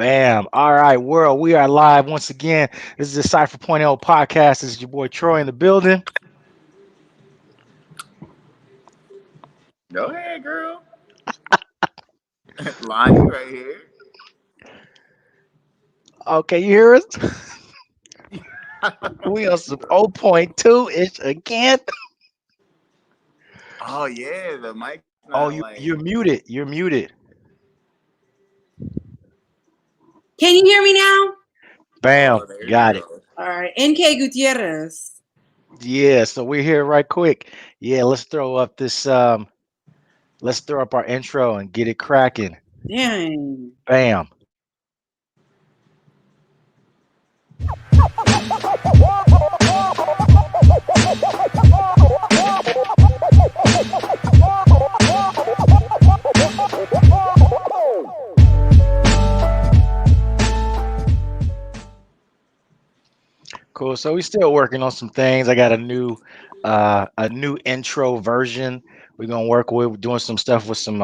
Bam. All right, world. We are live once again. This is the Cypher.0 Podcast. This is your boy Troy in the building. Go ahead, girl. Lonnie right here. Okay, you hear us? We on some 0.2-ish again. Oh yeah, the mic's not Oh, like. you're muted. You're muted. Can you hear me now? Bam. Oh, there you Got it. go. All right. NK Gutierrez. Yeah, so we're here right quick. Yeah, let's throw up our intro and get it cracking. Dang. Bam. Cool. So we're still working on some things. I got a new intro version. We're gonna work with doing some stuff with some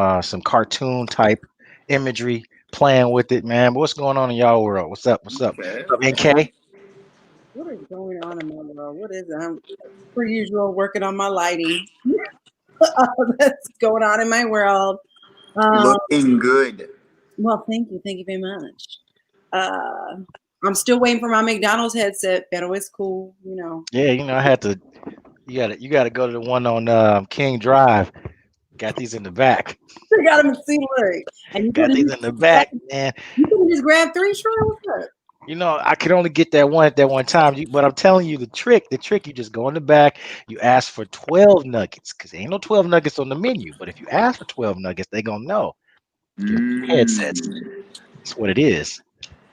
cartoon type imagery, playing with it, man. But what's going on in y'all world? What's up? What's up? Okay. What's up, NK? What is going on in my world? What is it? I'm, per usual, working on my lighting. That's going on in my world. Looking good. Well, thank you. Thank you very much. I'm still waiting for my McDonald's headset, but it's cool, Yeah, I had to. You gotta go to the one on King Drive. Got these in the back. I got them in Seabury. And Got these in the back, man. you couldn't just grab three, sure? What's up? I could only get that one at that one time. But I'm telling you the trick, you just go in the back, you ask for 12 nuggets, because ain't no 12 nuggets on the menu. But if you ask for 12 nuggets, they gonna know. Get headsets. Mm, That's what it is.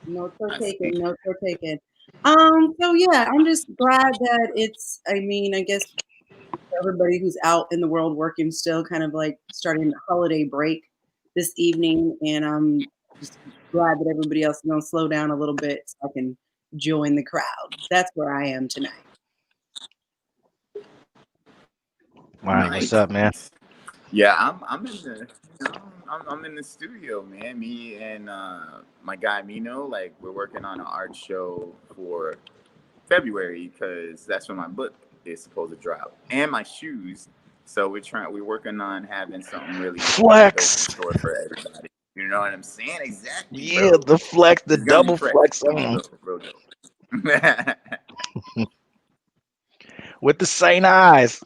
Notes are I taken. see. Notes are taken. So yeah, I'm just glad that I guess everybody who's out in the world working still kind of like starting the holiday break this evening, and I'm just glad that everybody else is gonna slow down a little bit so I can join the crowd. That's where I am tonight. All right, what's Nice. up, man? Yeah, I'm in the I'm in the studio, man. Me and my guy Mino, like we're working on an art show for February because that's when my book is supposed to drop and my shoes. So we're working on having something really dope in Flex. store for everybody. You know what I'm saying? Exactly, Yeah, bro. the flex, the It's gonna be double fresh. flex It's gonna be on real dope. with the Saint eyes.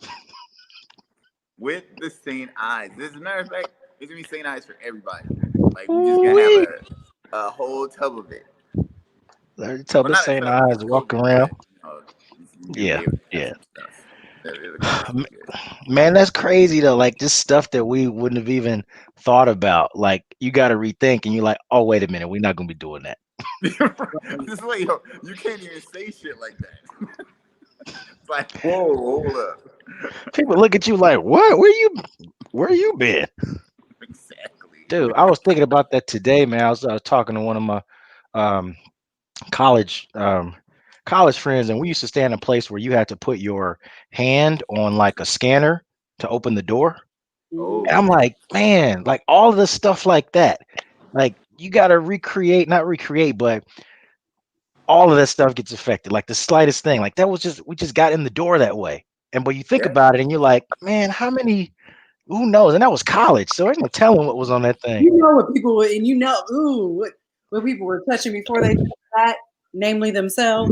With the St. Eyes. As a matter of fact, it's gonna be St. Eyes for everybody. Like we just gonna have Ooh-wee. a whole tub of it. There's a tub Well, of not a Saint tub because eyes of walking COVID, around. but you're gonna be Yeah, able to have yeah. some stuff that is gonna be some good. Man, that's crazy though. Like just stuff that we wouldn't have even thought about. Like you got to rethink, and you're like, oh wait a minute, we're not gonna be doing that. It's like, yo, you can't even say shit like that. It's like, whoa, hold up. People look at you like, what? Where you been, Exactly. dude? I was thinking about that today, man. I was talking to one of my um, college college friends, and we used to stay in a place where you had to put your hand on like a scanner to open the door. Mhm. And I'm Oh, like, man, like all of the stuff like that. Like you got to recreate, not recreate, but all of that stuff gets affected. Like the slightest thing, like that was just we just got in the door that way. And but you think yeah. about it, and you're like, man, how many? Who knows? And that was college, so there's no telling what was on that thing, You know what people and what people were touching before they did that, namely themselves.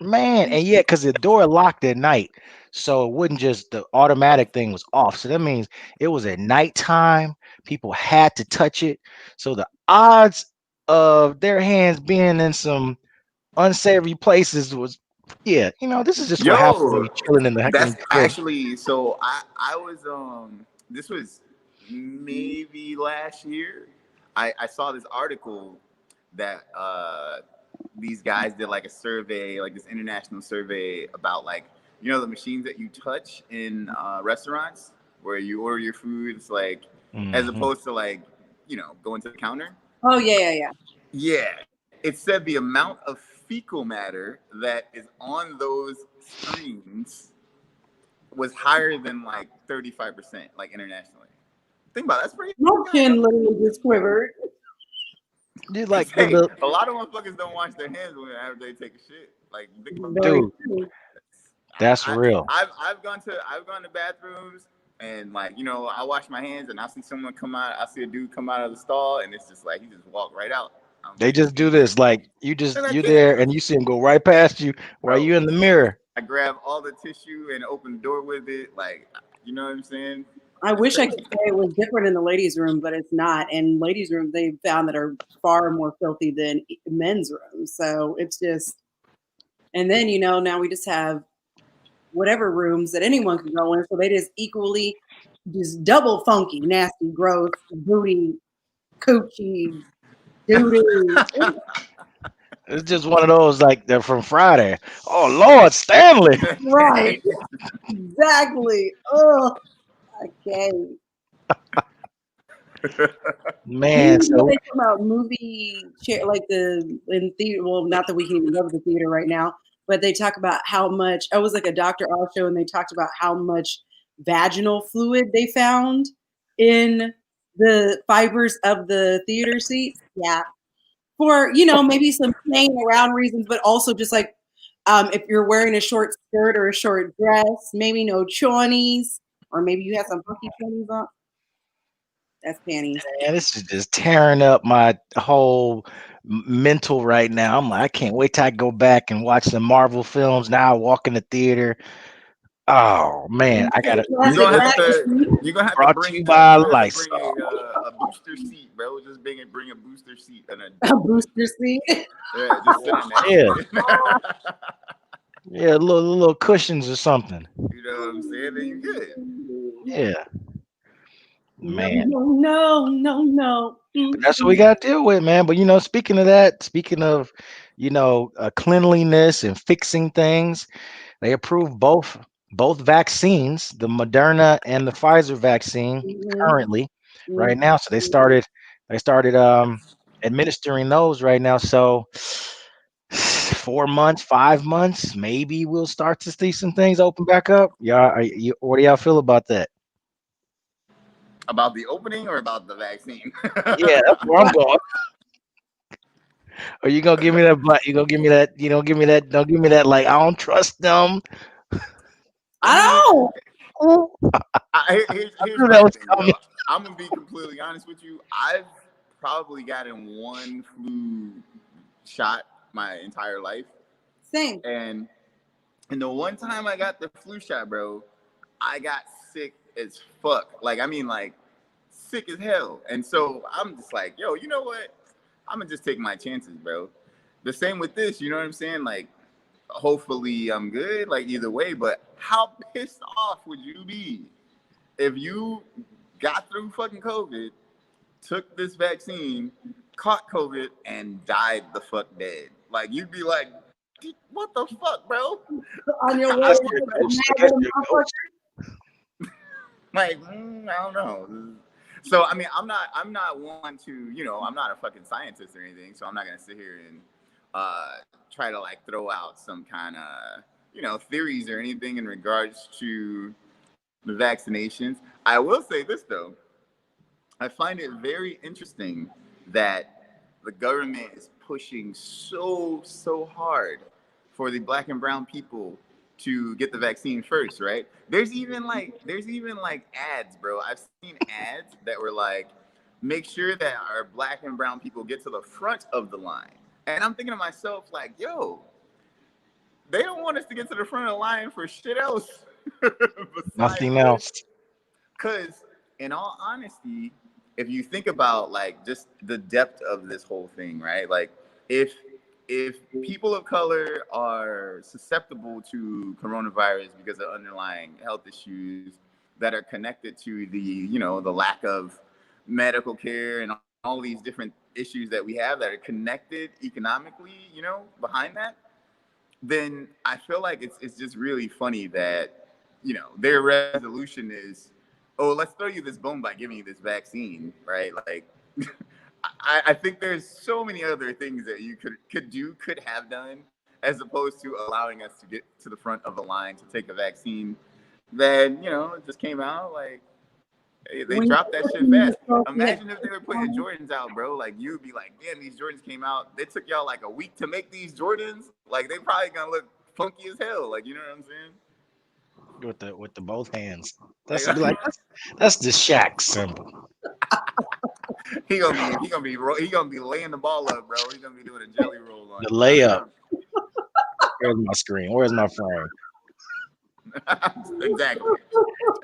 man. And yeah, because the door locked at night, so it wouldn't just the automatic thing was off. So that means it was at nighttime. People had to touch it, so the odds of their hands being in some unsavory places was, yeah. This is just what happens when Yo, you're chilling in the that's crib. actually so. I was this was maybe last year. I saw this article that these guys did like a survey, like this international survey about like the machines that you touch in restaurants where you order your food. It's like as Hmm. opposed to like going to the counter. Oh yeah. Yeah, it said the amount of fecal matter that is on those screens was higher than like 35%, like internationally. Think about it, that's pretty My high, bro. chin literally just quivered. Dude, Cause like hey, the a lot of motherfuckers don't wash their hands when after they take a shit. Like you think about Very dude, that. true. that's real. I've gone to bathrooms and like I wash my hands and I see someone come out. I see a dude come out of the stall and it's just like he just walked right out. I'm They like, just do this. Like and I you're can't, there and you see them go right past you while bro. you in the mirror. I grab all the tissue and open the door with it. Like you know what I'm saying? I It's wish I crazy. could say it was different in the ladies' room, but it's not. And ladies' rooms they found that are far more filthy than men's rooms. So it's just, and then now we just have whatever rooms that anyone can go in. So they just equally, just double funky, nasty, gross, booty, coochie, doo doo. It's just one of those like they're from Friday. Oh Lord, Stanley. Right, exactly. Oh, okay. Man, You know so they talk about movie chair like the in theater. Well, not that we can even go to the theater right now, but they talk about how much. I was like a Dr. Oz show, and they talked about how much vaginal fluid they found in the fibers of the theater seats. Yeah, for maybe some playing around reasons, but also just like if you're wearing a short skirt or a short dress, maybe no chonies, or maybe you have some funky chonies on. That's panties. man, this is just tearing up my whole mental right now. I'm like, I can't wait till I go back and watch some Marvel films. Now I walk in the theater. Oh man, I gotta. You're Classic gonna have racket. to you're gonna have to Brought to bring you by a Lysol. booster seat, bro. Just bring a booster seat and a A booster seat. yeah, just sit in that Yeah, shit. yeah, little cushions or something. You know what I'm saying? Then you good. Yeah, No, man. no, no, no, no. But that's what we got to deal with, man. But speaking of that, speaking of cleanliness and fixing things, they approved both vaccines, the Moderna and the Pfizer vaccine, Mhm, currently mhm. right now. So they started administering those right now. So 4 months, 5 months, maybe we'll start to see some things open back up. Yeah, what do y'all feel about that? About the opening or about the vaccine? Yeah, that's where I'm going. Are you gonna give me that? You gonna give me that? You know, give me that. Don't give me that. Like I don't trust them. I I mean, don't. I here's knew my that was thing, bro. coming. I'm gonna be completely honest with you. I've probably gotten one flu shot my entire life, Same. and the one time I got the flu shot, bro, I got sick as fuck. Like, I mean, like sick as hell. And so I'm just like, yo, you know what? I'm gonna just take my chances, bro. The same with this, you know what I'm saying? Like, hopefully I'm good, like either way. But how pissed off would you be if you got through fucking COVID, took this vaccine, caught COVID, and died the fuck dead? Like, you'd be like, what the fuck, bro? On your I way guess to you're a the ghost. I mad guess little you're a motherfucker. ghost. Like, I don't know. So I mean, I'm not one to, I'm not a fucking scientist or anything. So I'm not gonna sit here and try to like throw out some kind of theories or anything in regards to the vaccinations. I will say this though, I find it very interesting that the government is pushing so hard for the black and brown people to get the vaccine first, right? There's even like ads, bro. I've seen ads that were like, make sure that our black and brown people get to the front of the line. And I'm thinking to myself, like, yo, they don't want us to get to the front of the line for shit else besides Nothing this. else. Because, in all honesty, if you think about like just the depth of this whole thing, right? Like, if if people of color are susceptible to coronavirus because of underlying health issues that are connected to the lack of medical care and all these different issues that we have that are connected economically, behind that, then I feel like it's just really funny that their resolution is, oh, let's throw you this bone by giving you this vaccine, right? Like, I think there's so many other things that you could have done as opposed to allowing us to get to the front of the line to take a vaccine that it just came out like. They dropped that shit fast. Imagine if they were putting Jordans out, bro. Like you'd be like, damn, these Jordans came out. They took y'all like a week to make these Jordans. Like they probably gonna look funky as hell. Like you know what I'm saying? With the both hands. Like That's the Shaq symbol. he gonna be laying the ball up, bro. He's gonna be doing a jelly roll on The it. layup. Where's my screen? Where's my frame? Exactly.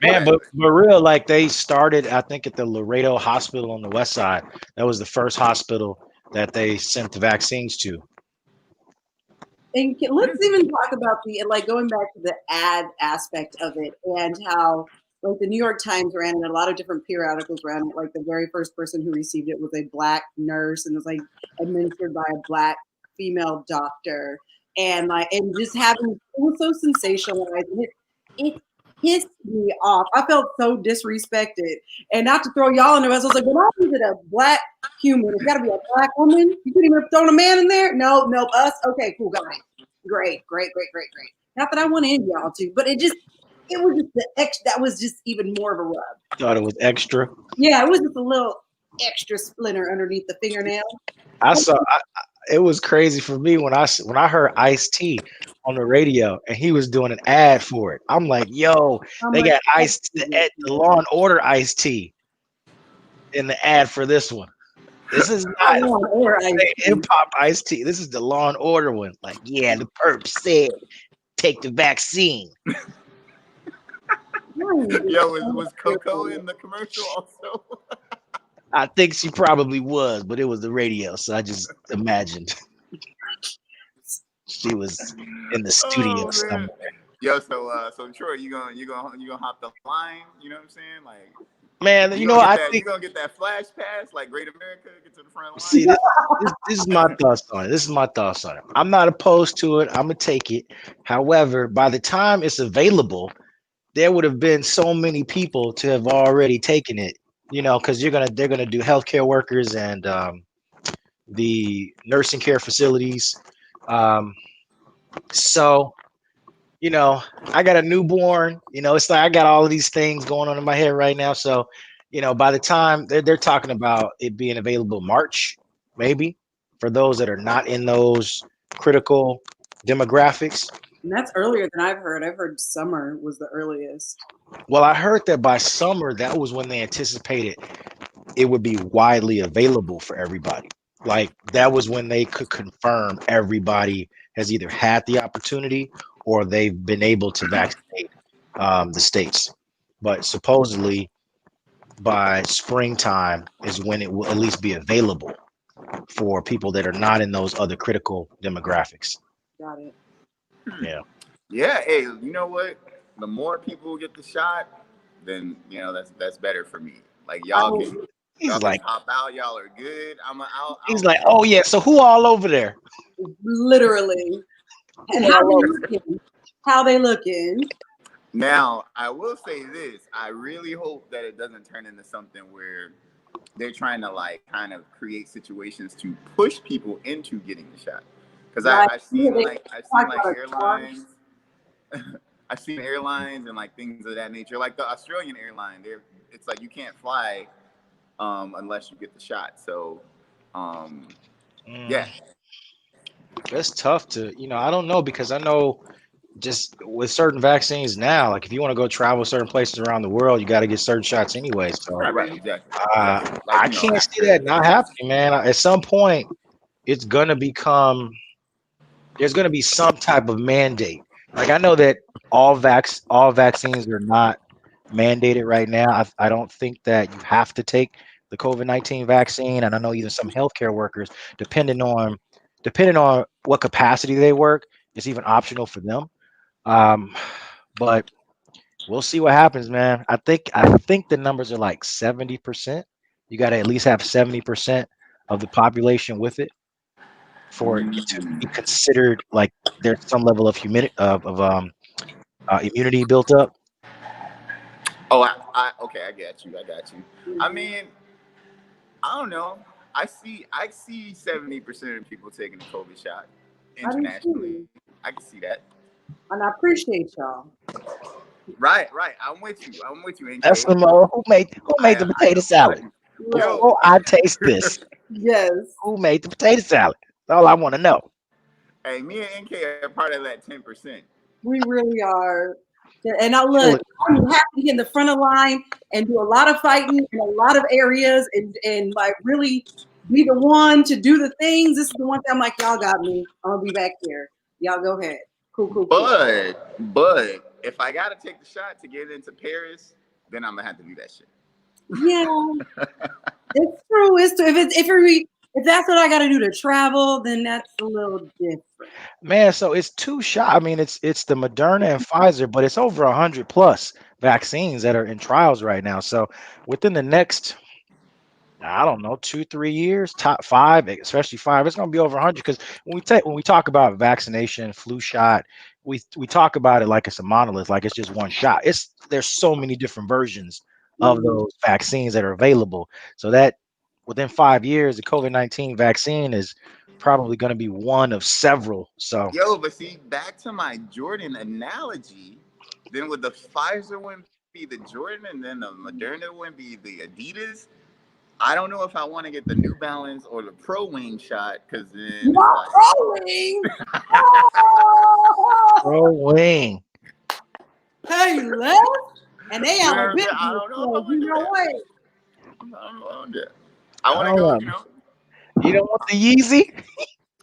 Man, but real, like they started, I think, at the Laredo Hospital on the west side. That was the first hospital that they sent the vaccines to. And let's even talk about the like going back to the ad aspect of it and how like the New York Times ran it, a lot of different periodicals ran it. Like the very first person who received it was a black nurse and was like administered by a black female doctor, and just having it was so sensationalized. And it pissed me off. I felt so disrespected, and not to throw y'all in the mess. I was like, well, why is it a black human? It's got to be a black woman. You couldn't even throw a man in there. No, us. Okay, cool, got it. Great. Not that I want to end y'all too, but it was just the extra. That was just even more of a rub. Thought it was extra. Yeah, it was just a little extra splinter underneath the fingernail. It was crazy for me when I heard Ice-T on the radio and he was doing an ad for it. I'm like, yo, they got the Law and Order Ice-T in the ad for this one. This is not hip hop Ice-T. This is the Law and Order one. Like, yeah, the perp said take the vaccine. Yo, was Coco in the commercial also? I think she probably was, but it was the radio, so I just imagined she was in the studio somewhere. Yo, so Troy, you gonna hop the line? You know what I'm saying? Like, man, you know, I think you're gonna get that flash pass like Great America, get to the front line. See, this is my thoughts on it. I'm not opposed to it. I'm gonna take it. However, by the time it's available, there would have been so many people to have already taken it. You know, because they're gonna do healthcare workers and the nursing care facilities. So, you know, I got a newborn. You know, it's like I got all of these things going on in my head right now. So, you know, by the time they're talking about it being available March, maybe for those that are not in those critical demographics. And that's earlier than I've heard. I've heard summer was the earliest. Well, I heard that by summer, that was when they anticipated it would be widely available for everybody. Like that was when they could confirm everybody has either had the opportunity or they've been able to vaccinate the states. But supposedly by springtime is when it will at least be available for people that are not in those other critical demographics. Got it. Yeah. Yeah. Hey, you know what? The more people get the shot, then you know that's better for me. Like y'all can. He's like, hop out. Y'all are good. He's like, oh yeah. So who all over there? Literally. And how they looking? Now, I will say this. I really hope that it doesn't turn into something where they're trying to like kind of create situations to push people into getting the shot. Because I've seen airlines. I've seen airlines and like things of that nature. Like the Australian airline, it's like you can't fly unless you get the shot. So, yeah. That's tough to, I don't know, because I know just with certain vaccines now, like if you want to go travel certain places around the world, you got to get certain shots anyway. So, right, exactly. I can't see that not happening, man. At some point, it's gonna there's gonna be some type of mandate. Like I know that all vaccines are not mandated right now. I don't think that you have to take the COVID-19 vaccine, and I know even some healthcare workers, depending on what capacity they work, it's even optional for them. But we'll see what happens, man. I think the numbers are like 70%. You got to at least have 70% of the population with it for it to be considered like there's some level of immunity built up. Oh, okay, I got you. I mean, I don't know. I see 70% of people taking the COVID shot internationally. I can see that. And I appreciate y'all. Right. I'm with you, NK. That's the who made the potato salad? Yo, Before I taste this, Yes, who made the potato salad? That's all I want to know. hey, me and NK are part of that 10%. we really are. And I Kill look, it. I'm happy to get in the front of the line and do a lot of fighting in a lot of areas and like really be the one to do the things. This is the one thing I'm like, y'all got me. I'll be back here. Y'all go ahead. Cool. But if I gotta take the shot to get into Paris, then I'm gonna have to do that shit. Yeah, it's true. It's true. If that's what I got to do to travel, then that's a little different. Man, so it's two shot. I mean, it's the Moderna and Pfizer, but it's over 100 plus vaccines that are in trials right now. So within the next, I don't know, 2-3 years, top five, especially five, it's gonna be over 100. Because when we talk about vaccination, flu shot, we talk about it like it's a monolith, like it's just one shot. There's so many different versions of those vaccines that are available. So that within 5 years, the COVID-19 vaccine is probably going to be one of several. So Yo, but see, back to my Jordan analogy, then would the Pfizer one be the Jordan and then the Moderna one be the Adidas? I don't know if I want to get the New Balance or the Pro Wing shot because then Not rolling. Pro Wing. Hey, left. And they out of business. I don't know if I So, want to you do know that. what? I don't want that. I want to go, you know. You don't want the Yeezy?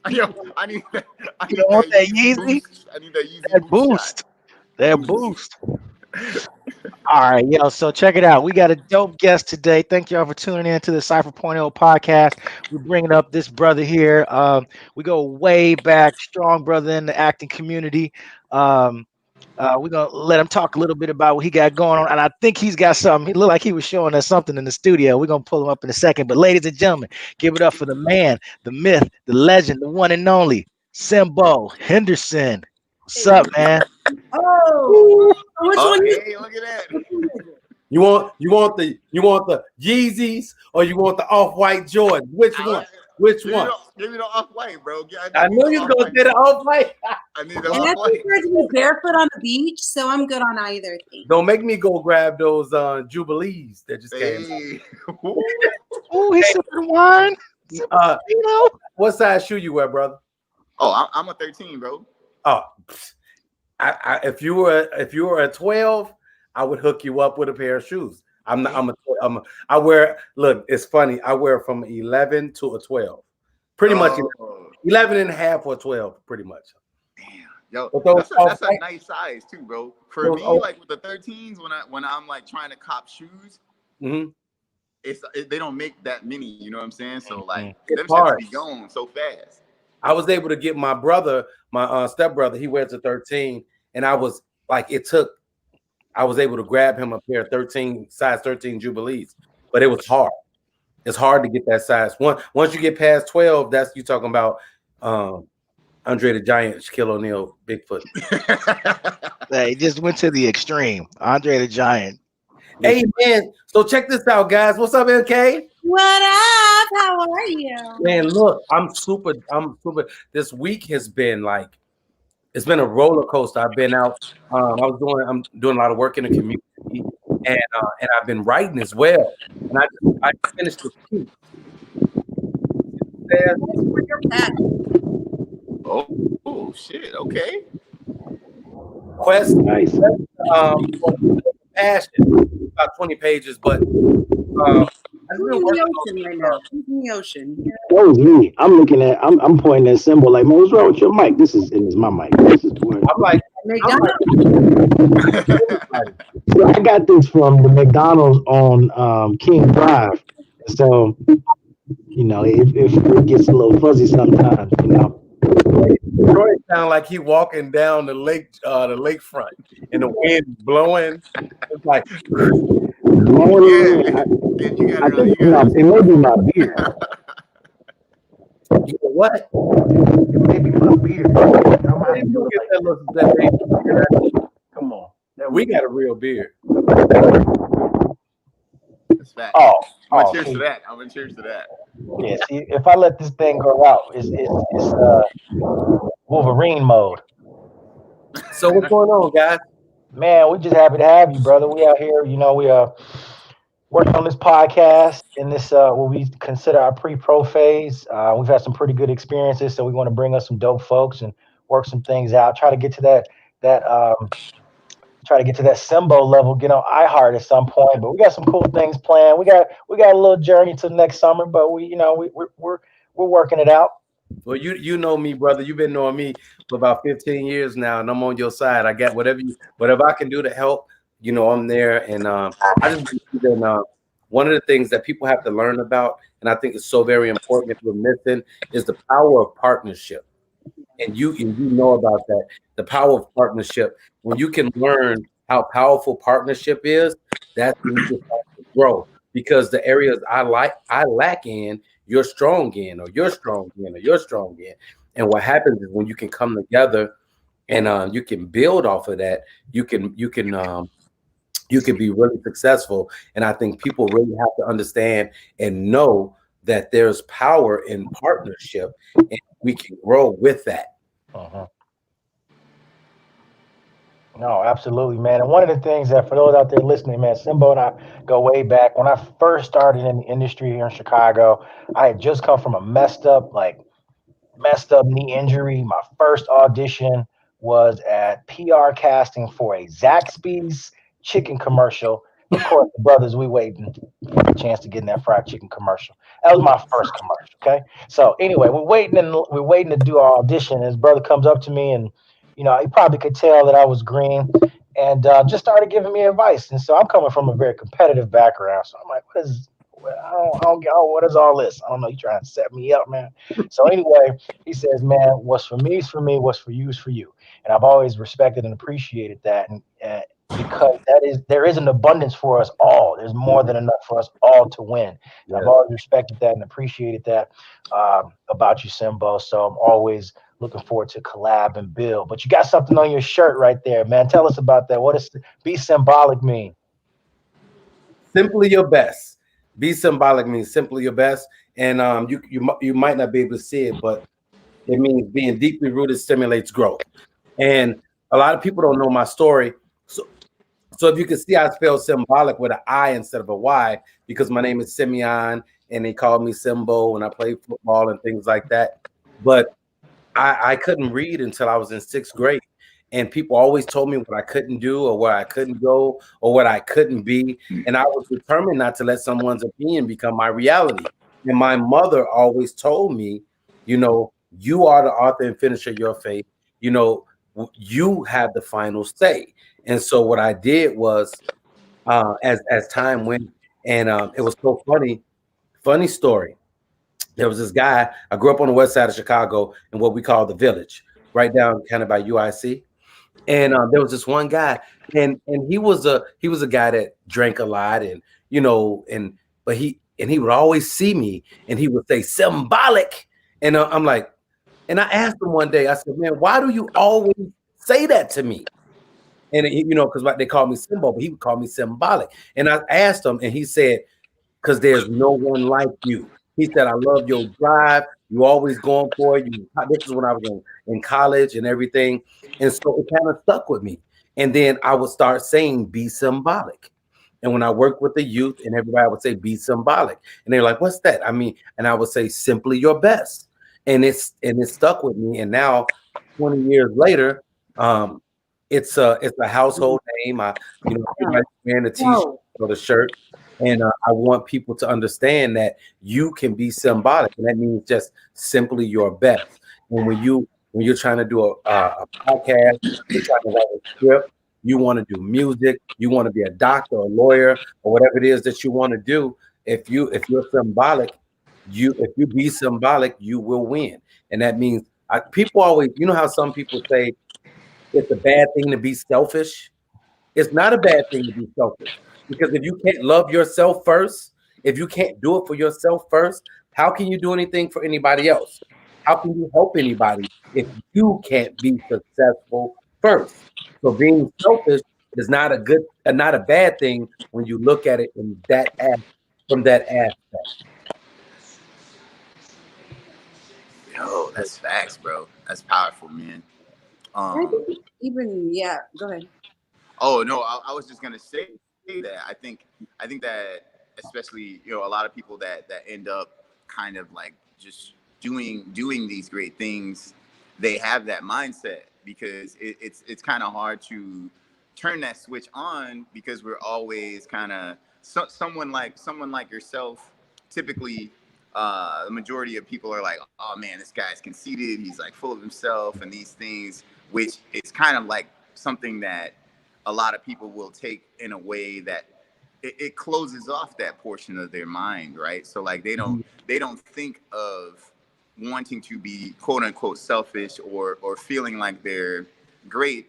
Yo, I need that Yeezy? Boost. I need that Yeezy That boost. boost. All right, yo. So check it out. We got a dope guest today. Thank y'all for tuning in to the Cypher.0 podcast. We're bringing up this brother here. We go way back, strong brother in the acting community. We're gonna let him talk a little bit about what he got going on, and I think he's got something. He looked like he was showing us something in the studio. We're gonna pull him up in a second. But ladies and gentlemen, give it up for the man, the myth, the legend, the one and only Simbo Henderson. What's up, man? Oh, which one? Hey, look at that. You want the Yeezys or you want the off-white Jordan? Which one? Which one? Give me the off-white, bro. I knew you was gonna get the off-white. I need the And I off-white. prefer to be barefoot on the beach, so I'm good on either thing. Don't make me go grab those Jubilees that just came. Hey. Oh, he's sipping wine. What size shoe you wear, brother? Oh, I'm a 13, bro. Oh, if you were a 12, I would hook you up with a pair of shoes. I wear. Look, it's funny. I wear from 11 to a 12, pretty much 11 and a half or 12, pretty much. Damn, yo, that's a nice size too, bro. For me, like with the 13s, when I'm like trying to cop shoes, they don't make that many. You know what I'm saying? So like, them shits be going so fast. I was able to get my brother, my stepbrother. He wears a 13, and I was able to grab him a pair of size 13 Jubilees, but it was hard. It's hard to get that size. Once you get past 12, that's you talking about Andre the Giant, Shaquille O'Neal, Bigfoot. He just went to the extreme. Andre the Giant. Hey man, so check this out, guys. What's up, MK? What up? How are you? Man, look, I'm super. This week has been like, it's been a roller coaster. I've been out. I'm doing a lot of work in the community, and I've been writing as well. And I finished the piece. Oh shit. Okay. Quest. Nice. Passion. About 20 pages, but He's in the ocean right now. He's in the ocean. That was me. I'm pointing at Symbol like, man, what's wrong with your mic? This is my mic. This is I'm like, so I got this from the McDonald's on King Drive. So, it gets a little fuzzy sometimes, Troy sound like he walking down the lakefront and the wind blowing. It's like I think it may be my beard. You know what? It may be my beard. Come on. We got a real beard. That's fact. I'm gonna cheers to that. Yeah, see, if I let this thing go out, it's Wolverine mode. So what's going on, guys? Man, we just happy to have you, brother. We out here, we working on this podcast in this what we consider our pre-pro phase. We've had some pretty good experiences, so we want to bring us some dope folks and work some things out. That try to get to that Simbo level, get on iHeart at some point. But we got some cool things planned. We got a little journey to next summer, but we're working it out. Well, you know me, brother. You've been knowing me for about 15 years now, and I'm on your side. I got whatever I can do to help. I'm there, and I just believe in one of the things that people have to learn about, and I think it's so very important if we're missing, is the power of partnership. And you know about that, the power of partnership. When you can learn how powerful partnership is, that's when you can start to grow. Because the areas I lack in, you're strong in, or you're strong in, or you're strong in. And what happens is when you can come together and you can build off of that, you can be really successful. And I think people really have to understand and know that there's power in partnership, and we can grow with that. Uh-huh. No, absolutely, man. And one of the things that for those out there listening, man, Simbo and I go way back. When I first started in the industry here in Chicago, I had just come from a messed up knee injury. My first audition was at PR casting for a Zaxby's chicken commercial. Of course, the brothers, we waiting for a chance to get in that fried chicken commercial. That was my first commercial. Okay, so anyway, we're waiting to do our audition. His brother comes up to me, and he probably could tell that I was green, and just started giving me advice. And so I'm coming from a very competitive background, so I'm like, I don't get, what is all this? I don't know. You trying to set me up, man. So anyway, he says, "Man, what's for me is for me. What's for you is for you." And I've always respected and appreciated that, and because there is an abundance for us all. There's more than enough for us all to win. And I've Yeah. always respected that and appreciated that about you, Simbo. So I'm always looking forward to collab and build. But you got something on your shirt right there, man. Tell us about that. What does be symbolic mean? Simply your best. Be symbolic means simply your best. And you might not be able to see it, but it means being deeply rooted stimulates growth. And a lot of people don't know my story. So if you can see, I spell symbolic with an I instead of a Y because my name is Simeon, and they call me Simbo when I play football and things like that. But I couldn't read until I was in sixth grade. And people always told me what I couldn't do or where I couldn't go or what I couldn't be. And I was determined not to let someone's opinion become my reality. And my mother always told me, you are the author and finisher of your fate. You have the final say. And so what I did was, as time went, and it was so funny story. There was this guy. I grew up on the west side of Chicago in what we call the Village, right down kind of by UIC. And there was this one guy, and he was a guy that drank a lot, and but he would always see me, and he would say symbolic, and I'm like, and I asked him one day, I said, man, why do you always say that to me? And because they call me Simbo, but he would call me symbolic. And I asked him, and he said, because there's no one like you. He said, I love your drive. You always going for it. This is when I was in college and everything. And so it kind of stuck with me. And then I would start saying, be symbolic. And when I worked with the youth and everybody would say, be symbolic. And they're like, what's that? I mean, and I would say, simply your best. And it stuck with me. And now, 20 years later, um, it's a household name. Everybody's wearing a t-shirt No. or the shirt. And I want people to understand that you can be symbolic, and that means just simply your best. And when you're trying to do a podcast, you're trying to write a script, you want to do music, you want to be a doctor, a lawyer, or whatever it is that you want to do. If you're symbolic, if you be symbolic, you will win. And that means people always, how some people say it's a bad thing to be selfish. It's not a bad thing to be selfish because if you can't love yourself first, if you can't do it for yourself first, how can you do anything for anybody else? How can you help anybody if you can't be successful first? So being selfish is not a bad thing when you look at it from that aspect. Yo, that's facts, bro. That's powerful, man. I Um, think even, yeah, go ahead. Oh no, I was just gonna say that I think that especially a lot of people that end up kind of like just doing these great things, they have that mindset because it's kind of hard to turn that switch on because we're always kind of someone like yourself. Typically, the majority of people are like, oh man, this guy's conceited. He's like full of himself and these things, which is kind of like something that a lot of people will take in a way that it closes off that portion of their mind, right? So like they don't think of wanting to be quote unquote selfish or feeling like they're great,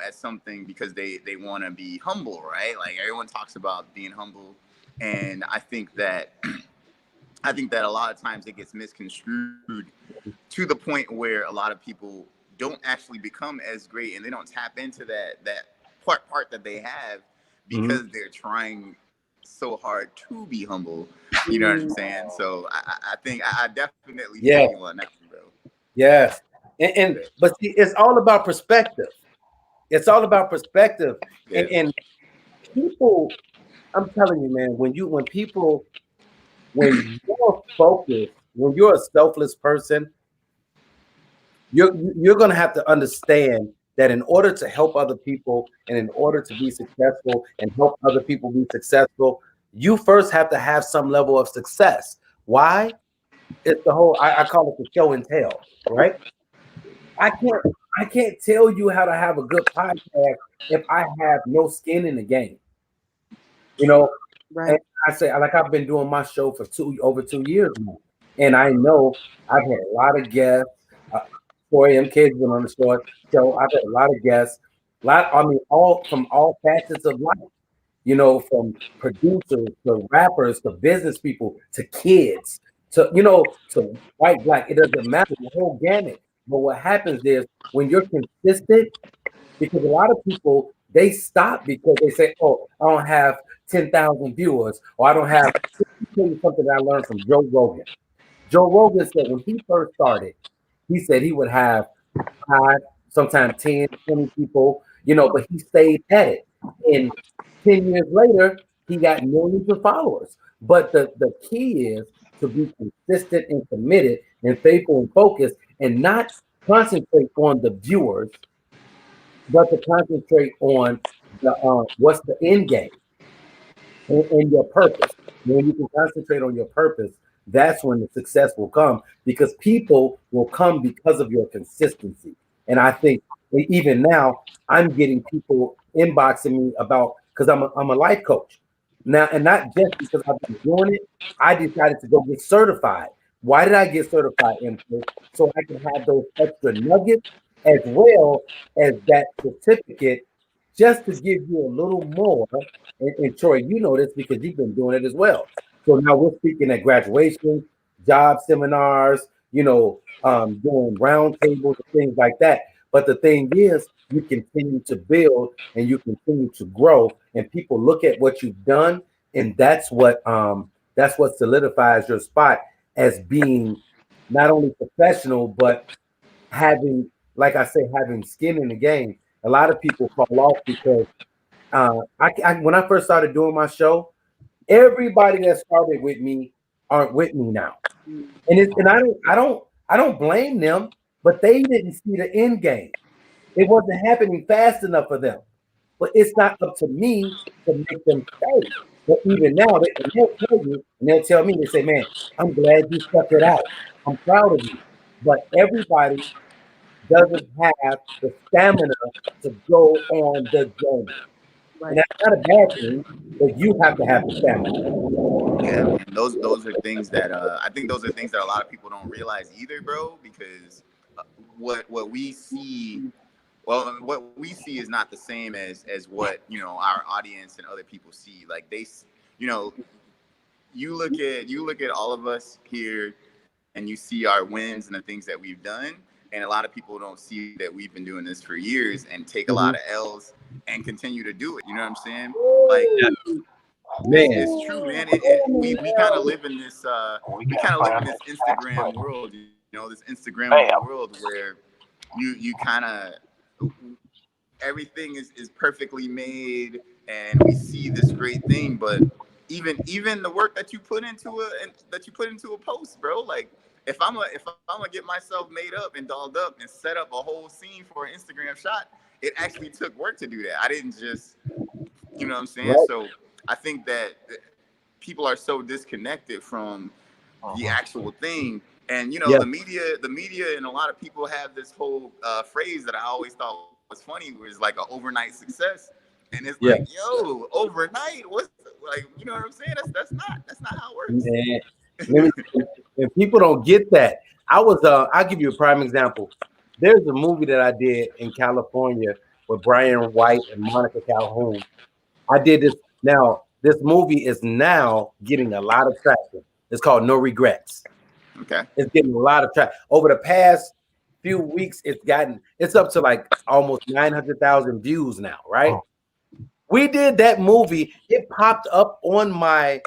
at something because they want to be humble, right? Like everyone talks about being humble, and I think that a lot of times it gets misconstrued to the point where a lot of people don't actually become as great and they don't tap into that part that they have because they're trying so hard to be humble. You know what I'm saying? So I think I definitely feel Yeah. you on that one, bro. Yes. But see, it's all about perspective. It's all about perspective. Yeah. And people, I'm telling you, man, when you're focused, when you're a selfless person, you're going to have to understand that in order to help other people and in order to be successful and help other people be successful, you first have to have some level of success. Why? It's the whole, I call it the show and tell, right? I can't tell you how to have a good podcast if I have no skin in the game. Right. And I say, like, I've been doing my show for over 2 years now, and I know I've had a lot of guests. 4 a.m. Kids been on the show. I've had a lot of guests, all from all facets of life. From producers to rappers to business people to kids to white, black. It doesn't matter, the whole gamut. But what happens is when you're consistent, because a lot of people they stop because they say, "Oh, I don't have 10,000 viewers, or I don't have." Let me tell you something that I learned from Joe Rogan. Joe Rogan said when he first started, he said he would have 5, sometimes 10, 20 people, but he stayed at it. And 10 years later, he got millions of followers. But the key is to be consistent and committed and faithful and focused and not concentrate on the viewers, but to concentrate on the what's the end game and your purpose. When you can concentrate on your purpose, that's when the success will come because people will come because of your consistency. And I think even now, I'm getting people inboxing me about because I'm a life coach now, and not just because I've been doing it. I decided to go get certified. Why did I get certified, Empress? So I can have those extra nuggets as well as that certificate, just to give you a little more. And Troy, you know this because you've been doing it as well. So now we're speaking at graduation, job seminars, doing round tables and things like that. But the thing is, you continue to build and you continue to grow, and people look at what you've done, and that's what solidifies your spot as being not only professional but having, like I say, having skin in the game. A lot of people fall off because when I first started doing my show, everybody that started with me aren't with me now, and I don't blame them, but they didn't see the end game. It wasn't happening fast enough for them. But it's not up to me to make them stay. But even now, they'll tell you and they'll tell me, they say, "Man, I'm glad you stuck it out. I'm proud of you." But everybody doesn't have the stamina to go on the journey. And Right. that's not a bad thing, but you have to have the stamina. Yeah, man. Those are things that I think those are things that a lot of people don't realize either, bro. Because what we see, well, what we see is not the same as what our audience and other people see. Like you know, you look at all of us here, and you see our wins and the things that we've done. And a lot of people don't see that we've been doing this for years and take a lot of L's and continue to do it. You know what I'm saying? Like Man, it's true, man. We kind of live in this we kind of live in this Instagram world, this Instagram world where you kind of everything is perfectly made, and we see this great thing, but even the work that you put into a post, bro. Like if I'm gonna get myself made up and dolled up and set up a whole scene for an Instagram shot, it actually took work to do that. I didn't just, you know what I'm saying? Right. So I think that people are so disconnected from the actual thing. And Yeah. the media, and a lot of people have this whole phrase that I always thought was funny, was like an overnight success. And it's Yeah. like, yo, overnight? What's like? You know what I'm saying? That's not how it works. Man, let me, if people don't get that, I'll give you a prime example. There's a movie that I did in California with Brian White and Monica Calhoun. I did this. Now, this movie is now getting a lot of traction. It's called No Regrets. Okay. It's getting a lot of traction. Over the past few weeks, it's up to like almost 900,000 views now, right? We did that movie. It popped up on my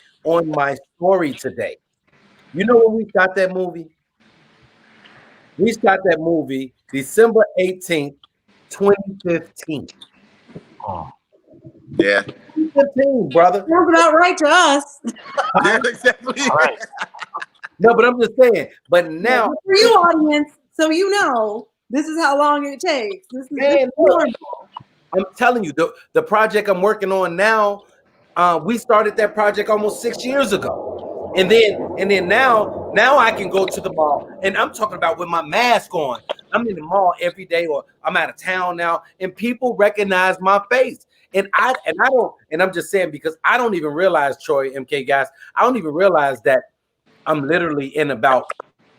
story today. You know when we shot that movie? We shot that movie December 18th, 2015. Yeah. 2015, brother. Sounds about right to us. Yeah, exactly. Right. No, but I'm just saying. But now, But for you, audience, so you know, this is how long it takes. This is normal. I'm telling you, the project I'm working on now, we started that project almost 6 years ago. And then now I can go to the mall, and I'm talking about with my mask on. I'm in the mall every day, or I'm out of town now, and people recognize my face. And I'm just saying, because I don't even realize, Troy, MK guys, I don't even realize that I'm literally in about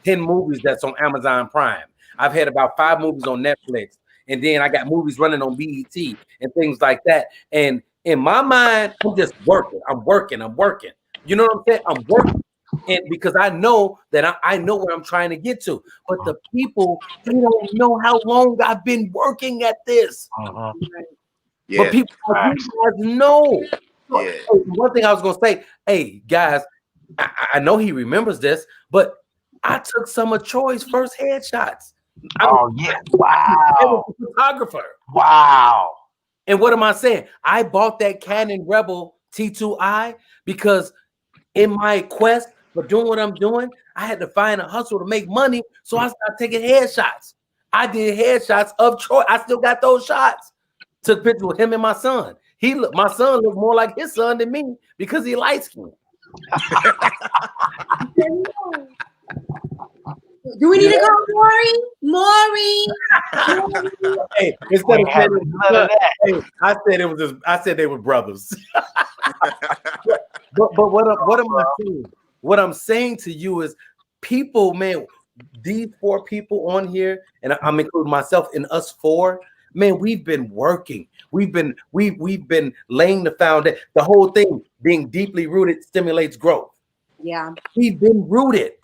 10 movies that's on Amazon Prime. I've had about 5 movies on Netflix, and then I got movies running on BET and things like that. And in my mind, I'm just working. I'm working. You know what I'm saying? I'm working. And because I know that I know where I'm trying to get to. But the people, they don't know how long I've been working at this. Yeah. But people like you guys know. Yeah. One thing I was going to say, hey, guys, I know he remembers this, but I took some of Troy's first headshots. Yeah. I Wow. was a photographer. Wow. And what am I saying? I bought that Canon Rebel T2i because in my quest for doing what I'm doing, I had to find a hustle to make money. So I started taking headshots. I did headshots of Troy. I still got those shots. Took pictures with him and my son. My son looked more like his son than me because he light skinned. Do we need to call Maury? Hey, instead of saying none of that. hey, I said they were brothers. but what am I saying? What I'm saying to you is, people, man, these 4 people on here, and I'm including myself in us 4. Man, we've been working. We've been laying the foundation. The whole thing, being deeply rooted, stimulates growth. Yeah. We've been rooted,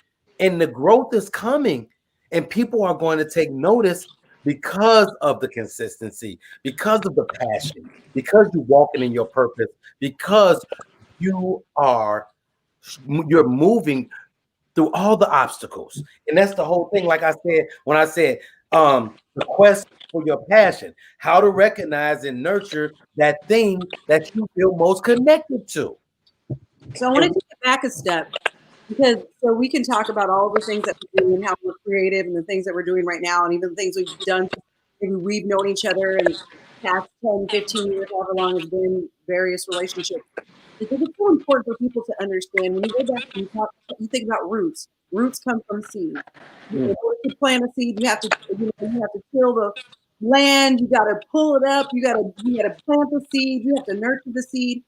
and the growth is coming, and people are going to take notice because of the consistency, because of the passion, because you're walking in your purpose, because you're moving through all the obstacles. And that's the whole thing. Like I said, when I said the quest for your passion, how to recognize and nurture that thing that you feel most connected to. So I want to take it back a step, because so we can talk about all the things that we do and how we're creative and the things that we're doing right now, and even the things we've done. Maybe we've known each other in the past 10, 15 years, however long it's been, various relationships. I think it's so important for people to understand, when you go back and you think about roots. Roots come from seed. In order to plant a seed, you have to till the land. You got to pull it up. You got to plant the seed. You have to nurture the seed.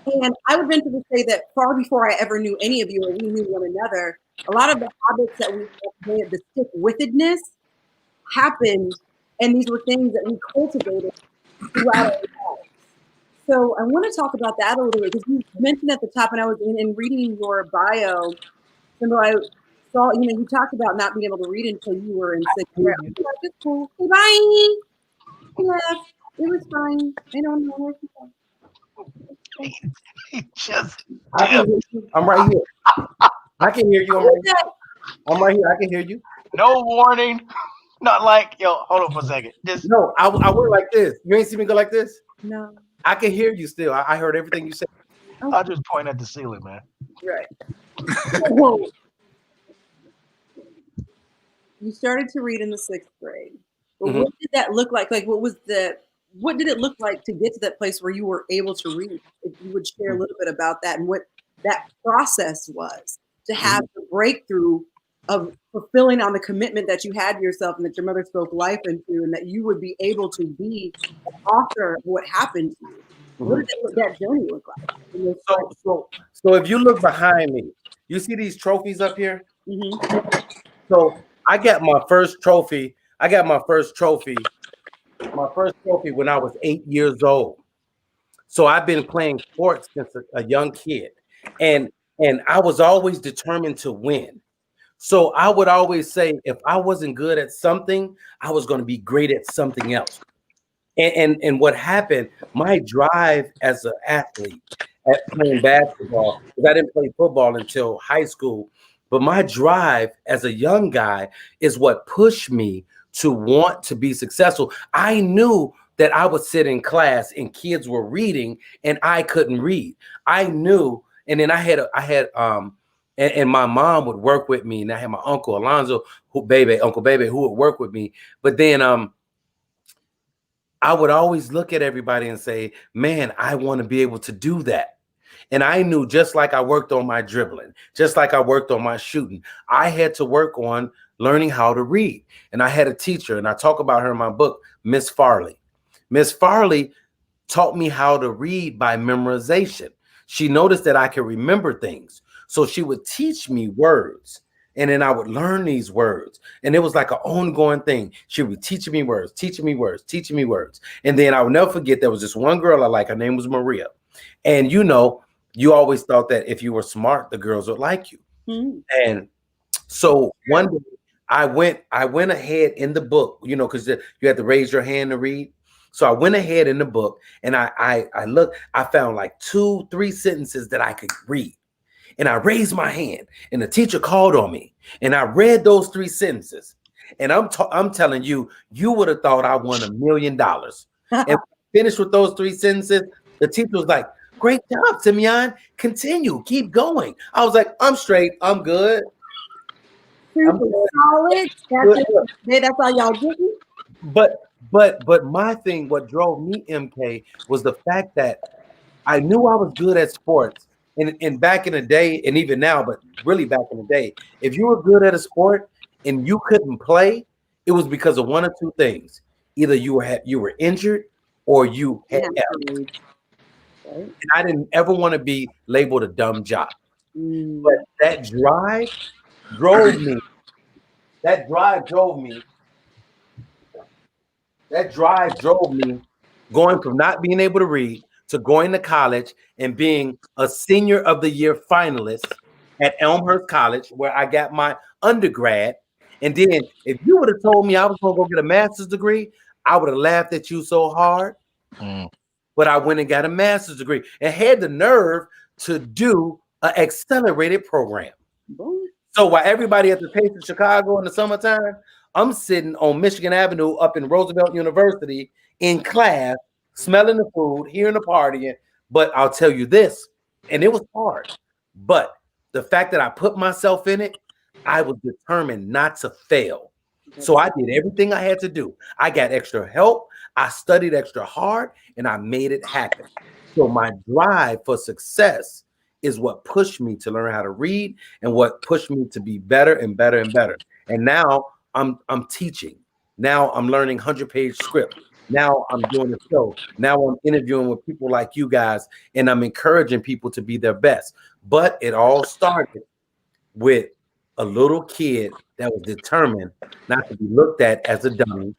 And I would venture to say that far before I ever knew any of you, or we knew one another, a lot of the habits that we had, the stick-withedness, happened, and these were things that we cultivated throughout our lives. So I want to talk about that a little bit, because you mentioned at the top, and I was in reading your bio, I saw, you talked about not being able to read until you were in 6th grade. It's cool. Hey, bye. Yeah, it was fine. I don't know where to go. I'm right here. I can hear you. I'm right here. I can hear you. No warning. Not like, yo, hold on for a second. Just No, I went like this. You ain't see me go like this? No. I can hear you still. I heard everything you said. I'll just point at the ceiling, man. Right. So, you started to read in the 6th grade. But what did that look like? Like, what did it look like to get to that place where you were able to read? If you would share a little bit about that and what that process was to have the breakthrough of fulfilling on the commitment that you had to yourself and that your mother spoke life into, and that you would be able to be an author of what happened to you. What did that journey look like? So if you look behind me, you see these trophies up here? So I got my first trophy. My first trophy when I was 8 years old. So I've been playing sports since a young kid, and I was always determined to win. So I would always say, if I wasn't good at something, I was going to be great at something else. And what happened, my drive as an athlete at playing basketball, because I didn't play football until high school, but my drive as a young guy is what pushed me to want to be successful. I knew that I would sit in class and kids were reading and I couldn't read. I knew, and then I had and my mom would work with me, and I had my uncle Alonzo, Uncle Baby, who would work with me. But then I would always look at everybody and say, man, I want to be able to do that. And I knew, just like I worked on my dribbling, just like I worked on my shooting, I had to work on learning how to read. And I had a teacher, and I talk about her in my book, Miss Farley. Miss Farley taught me how to read by memorization. She noticed that I could remember things. So she would teach me words, and then I would learn these words. And it was like an ongoing thing. She would teach me words, teaching me words, teaching me words. And then I will never forget, there was this one girl I like. Her name was Maria. And you know, you always thought that if you were smart, the girls would like you. And so one day I went ahead in the book, you know, because you had to raise your hand to read. So I went ahead in the book, and I looked, I found like 2-3 sentences that I could read. And I raised my hand, and the teacher called on me, and I read those 3 sentences. And I'm telling you, you would have thought I won $1 million. And finished with those 3 sentences, the teacher was like, great job, Simeon. Continue, keep going. I was like, I'm straight, I'm good. Super solid. That's all y'all getting. But my thing, what drove me, MK, was the fact that I knew I was good at sports. And back in the day, and even now, but really back in the day, if you were good at a sport and you couldn't play, it was because of one or 2 things. Either you were injured or you had errors. And I didn't ever want to be labeled a dumb jock. But that drive drove me. That drive drove me going from not being able to read to going to college and being a senior of the year finalist at Elmhurst College, where I got my undergrad. And then if you would have told me I was going to go get a master's degree, I would have laughed at you so hard. But I went and got a master's degree and had the nerve to do an accelerated program. So while everybody at the Taste of Chicago in the summertime, I'm sitting on Michigan Avenue up in Roosevelt University in class, smelling the food, hearing the partying. But I'll tell you this, and it was hard, but the fact that I put myself in it, I was determined not to fail. So I did everything I had to do. I got extra help. I studied extra hard, and I made it happen. So my drive for success is what pushed me to learn how to read and what pushed me to be better and better and better. And now I'm teaching. Now I'm learning 100-page script. Now I'm doing a show. Now I'm interviewing with people like you guys, and I'm encouraging people to be their best. But it all started with a little kid that was determined not to be looked at as a dummy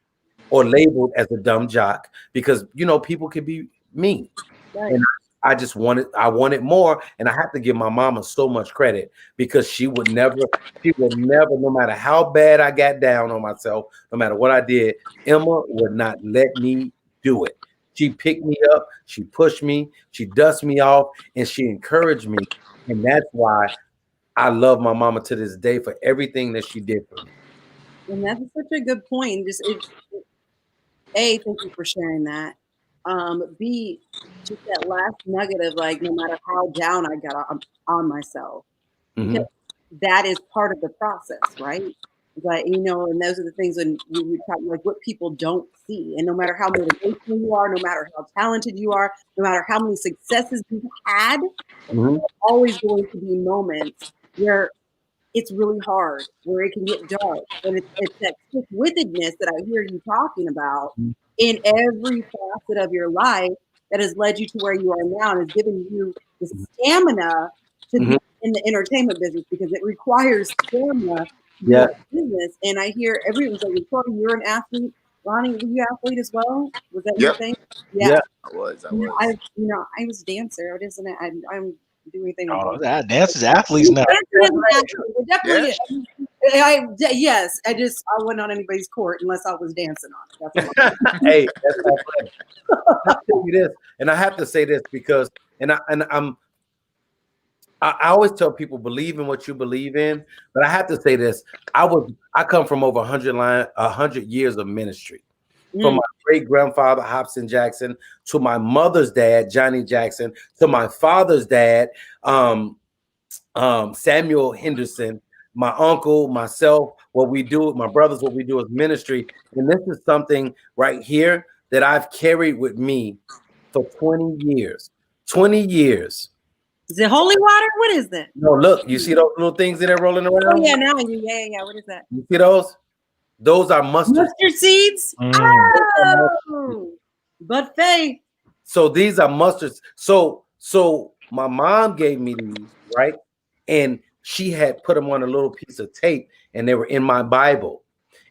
or labeled as a dumb jock, because, you know, people can be mean. Right. And I wanted more. And I have to give my mama so much credit, because she would never, no matter how bad I got down on myself, no matter what I did, Emma would not let me do it. She picked me up, she pushed me, she dusted me off, and she encouraged me. And that's why I love my mama to this day for everything that she did for me. And that's such a good point. Just A, thank you for sharing that. B, just that last nugget of like, no matter how down I got on myself, because that is part of the process, right? Like, you know, and those are the things when we talk like what people don't see. And no matter how motivational you are, no matter how talented you are, no matter how many successes you've had, there's always going to be moments where it's really hard, where it can get dark. And it's that quick-wittedness that I hear you talking about in every facet of your life that has led you to where you are now and has given you the stamina to be in the entertainment business, because it requires stamina to be in business. And I hear everyone's like, Corey, you're an athlete. Ronnie, were you an athlete as well? Was that your thing? Yeah. I was. I was a dancer. I wasn't. I'm doing anything. Oh, that dances athletes now. Definitely. Yes. I wasn't on anybody's court unless I was dancing on it. That's Hey, that's not funny. I'll tell you this, and I have to say this because, I always tell people believe in what you believe in, but I have to say this: I come from over 100 years of ministry. From my great grandfather Hobson Jackson to my mother's dad Johnny Jackson to my father's dad Samuel Henderson, my uncle, myself. What we do, my brothers, what we do is ministry, and this is something right here that I've carried with me for 20 years. 20 years. Is it holy water? What is that? No, look, you see those little things that are rolling around? Oh yeah, now yeah. What is that? You see those? Those are mustard seeds. Oh, but faith. So these are mustards. So my mom gave me these, right? And she had put them on a little piece of tape, and they were in my Bible.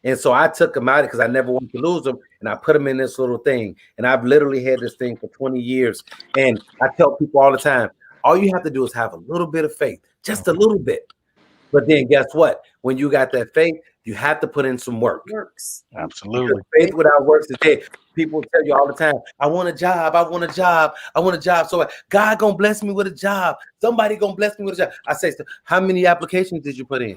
And so I took them out because I never wanted to lose them, and I put them in this little thing. And I've literally had this thing for 20 years. And I tell people all the time, all you have to do is have a little bit of faith, just a little bit. But then guess what? When you got that faith, you have to put in some work. Works. Absolutely. Because faith without works is dead. People tell you all the time, I want a job, I want a job, I want a job. So God gonna bless me with a job. Somebody gonna bless me with a job. I say, so how many applications did you put in?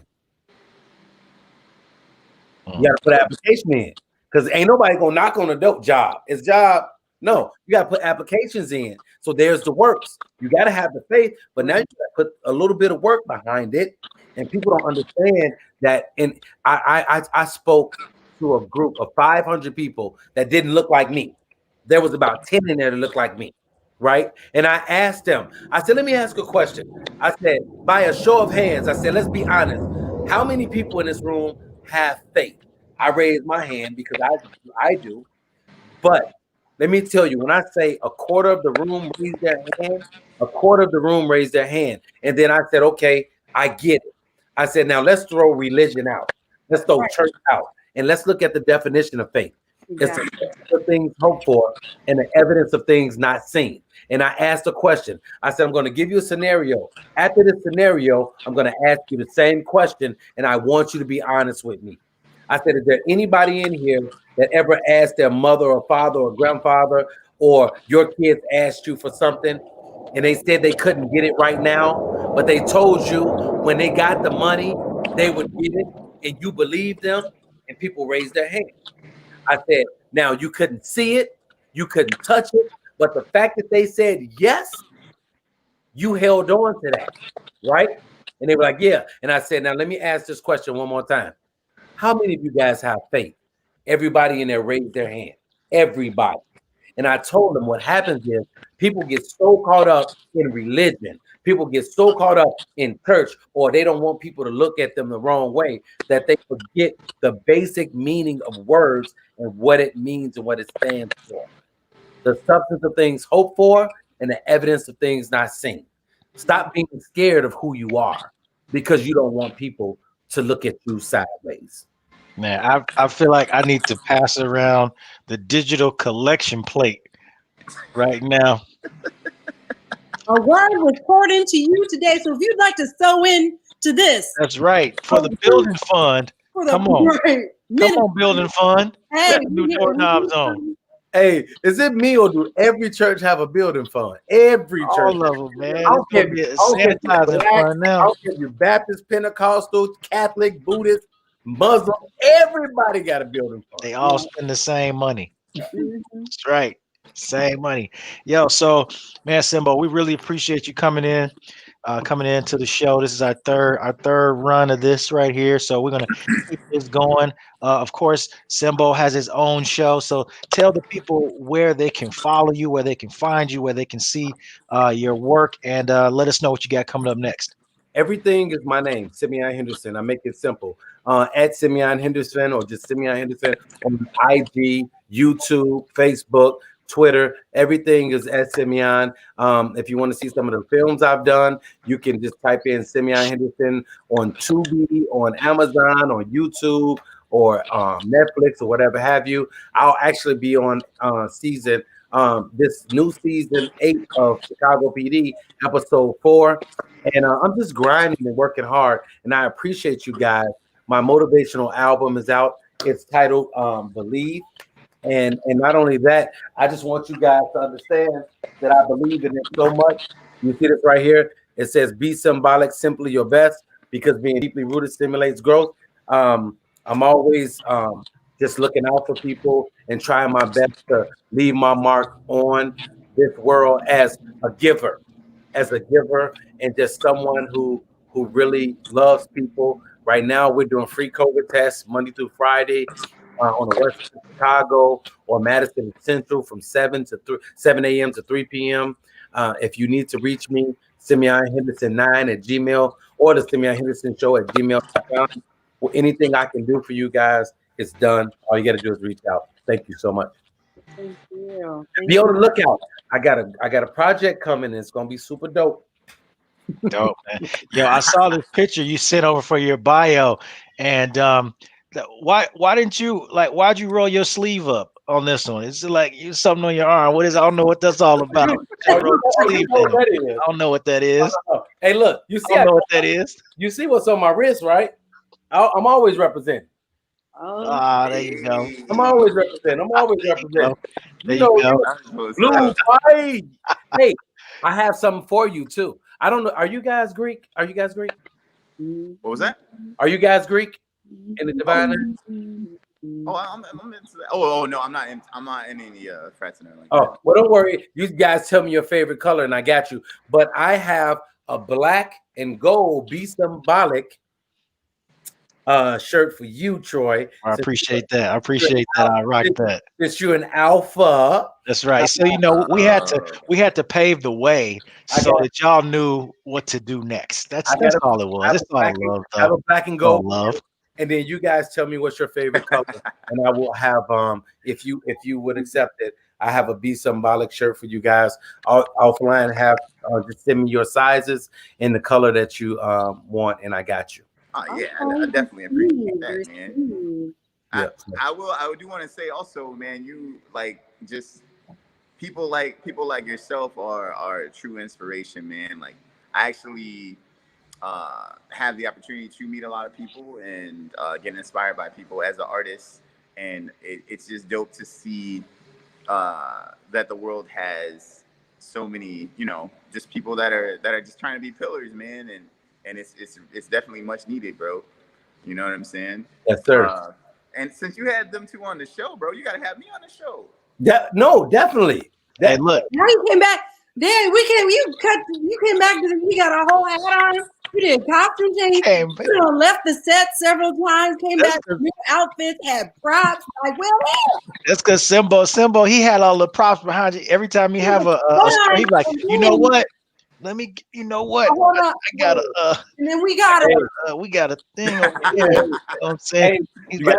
You gotta put an application in, because ain't nobody gonna knock on a dope job. It's job. No, you gotta put applications in. So there's the works. You gotta have the faith, but now you gotta put a little bit of work behind it. And people don't understand that. And I spoke to a group of 500 people that didn't look like me. There was about 10 in there that looked like me, right? And I asked them, I said, let me ask a question. I said, by a show of hands, I said, let's be honest. How many people in this room have faith? I raised my hand because I do. But let me tell you, when I say a quarter of the room raised their hand, a quarter of the room raised their hand. And then I said, okay, I get it. I said, now let's throw religion out. Let's throw church out. And let's look at the definition of faith. Exactly. It's the things hoped for and the evidence of things not seen. And I asked a question. I said, I'm going to give you a scenario. After this scenario, I'm going to ask you the same question, and I want you to be honest with me. I said, is there anybody in here that ever asked their mother or father or grandfather, or your kids asked you for something and they said they couldn't get it right now, but they told you when they got the money, they would get it, and you believed them? And people raised their hand. I said, now you couldn't see it, you couldn't touch it, but the fact that they said yes, you held on to that, right? And they were like, yeah. And I said, now let me ask this question one more time. How many of you guys have faith? Everybody in there raised their hand. Everybody. And I told them what happens is people get so caught up in religion. People get so caught up in church, or they don't want people to look at them the wrong way, that they forget the basic meaning of words and what it means and what it stands for. The substance of things hoped for and the evidence of things not seen. Stop being scared of who you are because you don't want people to look at you sideways. Man, I feel like I need to pass around the digital collection plate right now. A word was poured into you today. So if you'd like to sew in to this. That's right. For the building fund. Come on. Come on, building fund. Hey, New doorknobs on. Hey, is it me or do every church have a building fund? Every church. All of them, man. I don't care if you're Baptist, Pentecostal, Catholic, Buddhist. Muslim, everybody got a building fund. They all spend the same money. Mhm. That's right. Same money. Yo, so man, Simbo, we really appreciate you coming into the show. This is our third run of this right here. So we're gonna keep this going. Of course, Simbo has his own show. So tell the people where they can follow you, where they can find you, where they can see your work, and let us know what you got coming up next. Everything is my name, Simeon Henderson. I make it simple. At Simeon Henderson or just Simeon Henderson on IG, YouTube, Facebook, Twitter. Everything is at Simeon. If you want to see some of the films I've done, you can just type in Simeon Henderson on Tubi, on Amazon, on YouTube, or Netflix or whatever have you. I'll actually be on this new season 8 of Chicago PD, episode 4. And I'm just grinding and working hard. And I appreciate you guys. My motivational album is out. It's titled Believe. And not only that, I just want you guys to understand that I believe in it so much. You see this right here? It says, be symbolic, simply your best, because being deeply rooted stimulates growth. I'm always just looking out for people and trying my best to leave my mark on this world as a giver. And just someone who really loves people. Right now, we're doing free COVID tests Monday through Friday on the west of Chicago or Madison Central from 7 a.m. to 3 p.m. If you need to reach me, Simeon Henderson 9 at Gmail or the Simeon Henderson Show at gmail.com. Well, anything I can do for you guys is done. All you got to do is reach out. Thank you so much. Thank you. Thank Be on you. the lookout. I got a project coming. It's gonna be super dope. Dope, man. Yo, I saw this picture you sent over for your bio, and why didn't you why'd you roll your sleeve up on this one? It's like you something on your arm. What is? I don't know what that's all about. Oh, Just roll your sleeve what down. that is. I don't know what that is. Hey, look, you I see, don't know what that is. you see what's on my wrist, right? I'm always representing. Oh, Ah, there you go. I'm always representing. There You you know, go. blue fight. Hey, I have something for you too. I don't know. Are you guys Greek? What was that? Are you guys Greek in the divine? Oh, I'm into that. Oh no, I'm not in any frats and everything. Oh, well, don't worry. You guys tell me your favorite color, and I got you. But I have a black and gold Be Symbolic shirt for you, Troy. I appreciate that. I rock that. Since you're an alpha. That's right. So we had to pave the way so that y'all knew what to do next. That's all it was. That's all love. I have a black and gold love. And then you guys tell me what's your favorite color, and I will have if you would accept it, I have a Be Symbolic shirt for you guys. Offline, have just send me your sizes and the color that you want, and I got you. Yeah, I definitely appreciate that, man. Yeah. I do want to say also, man, you just people like yourself are a true inspiration, man. Like I actually have the opportunity to meet a lot of people and get inspired by people as an artist, and it's just dope to see that the world has so many, just people that are just trying to be pillars, man, and it's definitely much needed, bro. You know what I'm saying? Yes, sir. And since you had them two on the show, bro, you gotta have me on the show. No, definitely. Hey, look. now you came back. Then you came back to you got a whole hat on. You did costume change. You left the set several times, came back with new outfits, had props. Like, well, that's because Simbo, he had all the props behind you. Every time he have a story, he's like, you know what? I got a and then we got a thing over here. You know what I'm saying? He's like,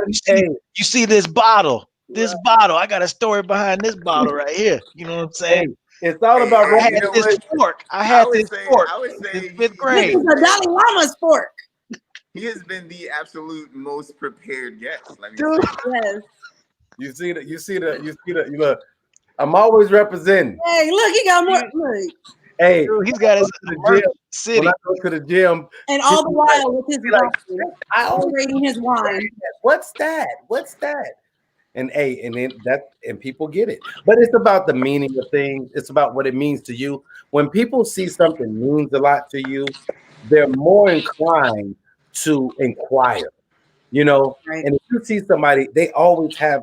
you see this bottle? This bottle, I got a story behind this bottle right here. You know what I'm saying? It's all about. I had this fork. I would say fifth grade. This is a Dalai Lama's fork. He has been the absolute most prepared guest. Let me Dude. Yes. You see the. Look, I'm always representing. Hey, look, he got more. Look. Hey, dude, he's got his city. When I go to the gym, and all the while with his wine, I always rating his wine. What's that? And and people get it. But it's about the meaning of things. It's about what it means to you. When people see something means a lot to you, they're more inclined to inquire. you know. Right. And if you see somebody, they always have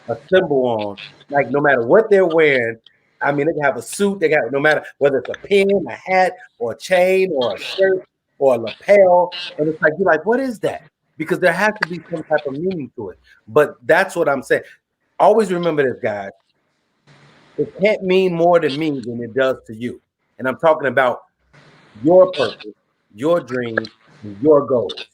a symbol on, like no matter what they're wearing. I mean, they can have a suit, they got no matter whether it's a pin, a hat, or a chain, or a shirt, or a lapel. And it's like you're like, what is that? Because there has to be some type of meaning to it. But that's what I'm saying. Always remember this, guys. It can't mean more to me than it does to you. And I'm talking about your purpose, your dreams, and your goals.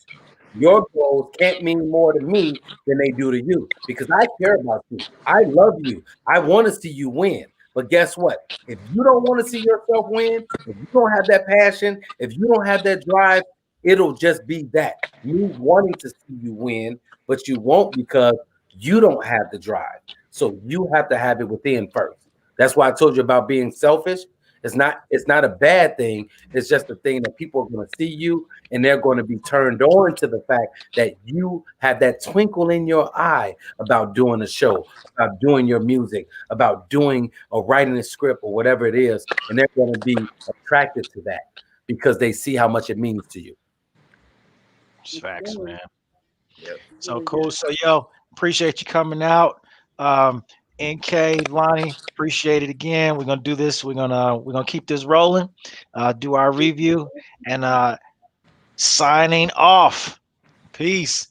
Your goals can't mean more to me than they do to you because I care about you. I love you. I want to see you win. But guess what? If you don't want to see yourself win, if you don't have that passion, if you don't have that drive, it'll just be that me wanting to see you win, but you won't because you don't have the drive. So you have to have it within first. That's why I told you about being selfish. It's not a bad thing. It's just a thing that people are going to see you and they're going to be turned on to the fact that you have that twinkle in your eye about doing a show, about doing your music, about doing or writing a script or whatever it is. And they're going to be attracted to that because they see how much it means to you. Facts, man. Yep. So cool. So yo, appreciate you coming out. NK, Lonnie, appreciate it again. We're gonna do this. We're gonna keep this rolling. Do our review and signing off. Peace.